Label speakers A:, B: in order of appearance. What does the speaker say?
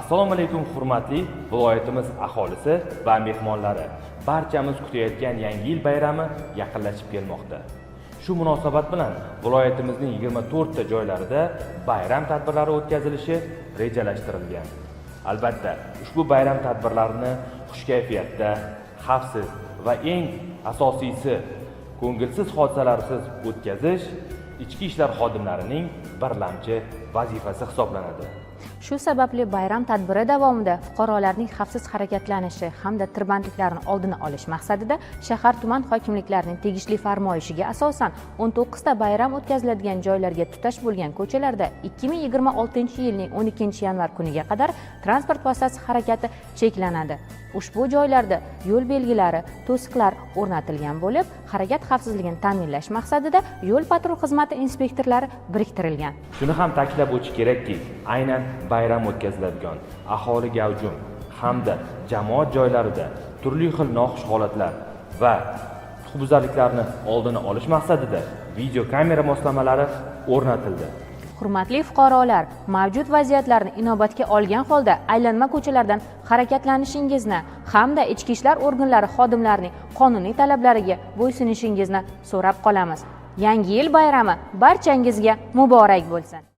A: Assalomu alaykum hurmatli viloyatimiz aholisi va mehmonlari. Barchamiz kutayotgan Yangi yil bayrami yaqinlashib kelmoqda. Shu munosabat bilan viloyatimizning 24 ta joylarida bayram tadbirlari o'tkazilishi rejalashtirilgan. Albatta, ushbu bayram tadbirlarini xush kayfiyatda, xavfsiz va eng asosiysi ko'ngilsiz hodisalarsiz o'tkazish ichki ishlar xodimlarining birlamchi vazifasi hisoblanadi.
B: Shu sababli bayram tadbiri davomida fuqarolarning xavfsiz harakatlanishi hamda tirbandliklarni oldini olish maqsadida shahar tuman hokimliklarining tegishli farmoyishiga asosan 19 ta bayram o'tkaziladigan joylarga tutash bo'lgan ko'chalarda 2026-yilning 12-yanvar kuniga qadar transport vositasi harakati cheklanadi. Ushbu joylarda yo'l belgilari, to'siqlar o'rnatilgan bo'lib, harakat xavfsizligini ta'minlash maqsadida yo'l patrul xizmati inspektorlari biriktirilgan.
A: Shuni ham ta'kidlab o'tish kerakki, aynan bayram o'tkaziladigan aholi gavjum hamda jamoat joylarida turli xil noxush holatlar va huquqbuzarliklarni oldini olish maqsadida video kamera moslamalari o'rnatildi.
B: Hurmatli fuqarolar, mavjud vaziyatlarni inobatga olgan holda aylanma ko'chalardan harakatlanishingizni hamda ichki ishlar organlari xodimlarining qonuniy talablariga bo'ysunishingizni so'rab qolamiz. Yangi yil bayrami barchangizga muborak bo'lsin.